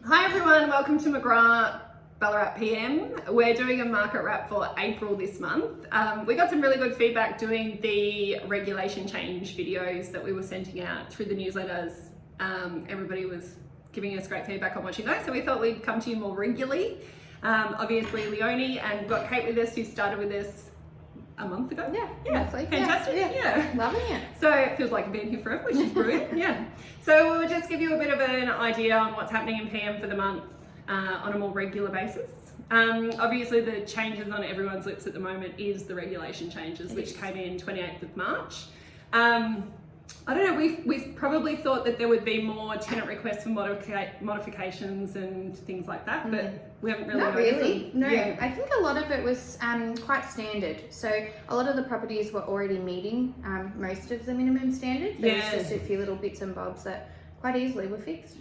Hi everyone, welcome to McGrath Ballarat PM. We're doing a market wrap for April this month. We got some really good feedback doing the regulation change videos that we were sending out through the newsletters. Everybody was giving us great feedback on watching those, so we thought we'd come to you more regularly. Obviously Leonie, and we've got Kate with us, who started with us a month ago. Yeah, fantastic. Yeah. Loving it. So it feels like I've been here forever, which is brilliant. Yeah. So we'll just give you a bit of an idea on what's happening in PM for the month on a more regular basis. Obviously the changes on everyone's lips at the moment is the regulation changes, which came in 28th of March. I don't know, we've probably thought that there would be more tenant requests for modifications and things like that, but we haven't really noticed them. No, yeah. I think a lot of it was quite standard. So a lot of the properties were already meeting most of the minimum standards. There was just a few little bits and bobs that quite easily were fixed.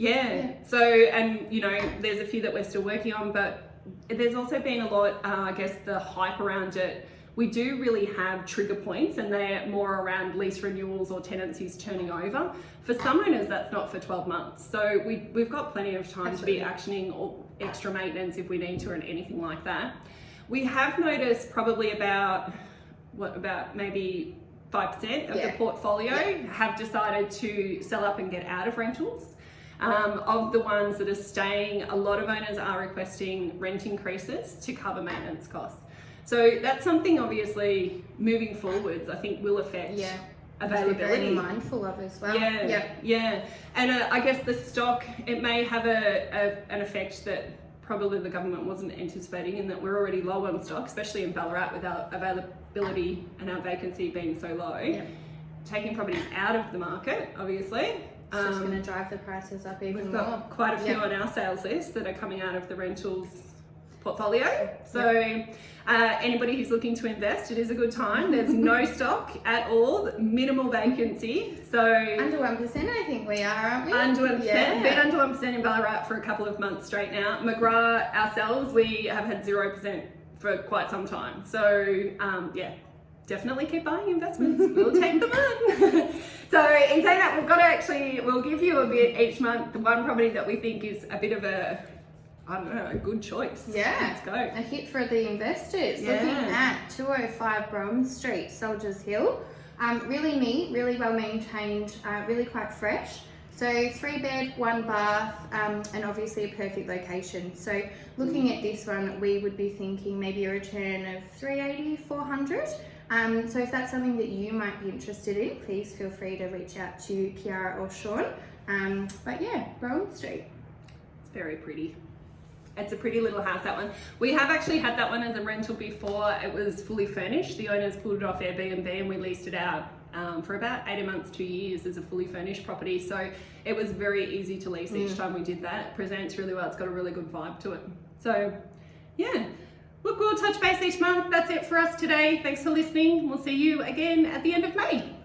So, and you know, there's a few that we're still working on, but there's also been a lot, I guess, the hype around it. We do really have trigger points, and they're more around lease renewals or tenancies turning over. For some owners, that's not for 12 months. So we've got plenty of time to be actioning or extra maintenance if we need to, and anything like that. We have noticed probably about maybe 5% of the portfolio have decided to sell up and get out of rentals. Of the ones that are staying, a lot of owners are requesting rent increases to cover maintenance costs. So that's something, obviously, moving forwards, I think will affect availability. Very mindful of as well. Yeah. And I guess the stock, it may have an effect that probably the government wasn't anticipating, in that we're already low on stock, especially in Ballarat with our availability and our vacancy being so low. Taking properties out of the market, obviously. It's just going to drive the prices up even more. We've got quite a few on our sales list that are coming out of the rentals portfolio. So anybody who's looking to invest, it is a good time. There's no stock at all, minimal vacancy. So under 1% I think we are, aren't we? Under 1%, been under 1% in Ballarat for a couple of months straight now. McGrath ourselves, we have had 0% for quite some time. So definitely keep buying investments. We'll take them on. So in saying that, we'll give you a bit each month, the one property that we think is a bit of a good choice. Let's go. A hit for the investors. Looking at 205 Brougham Street, Soldiers Hill. Really neat, really well maintained, really quite fresh. So 3 bed, 1 bath, and obviously a perfect location. So looking at this one, we would be thinking maybe a return of 380, 400. So if that's something that you might be interested in, please feel free to reach out to Kiara or Sean. But yeah, Brougham Street. It's very pretty. It's a pretty little house, that one. We have actually had that one as a rental before. It was fully furnished. The owners pulled it off Airbnb and we leased it out for about 18 months, 2 years as a fully furnished property. So it was very easy to lease each time we did that. It presents really well. It's got a really good vibe to it. So yeah, look, we'll touch base each month. That's it for us today. Thanks for listening. We'll see you again at the end of May.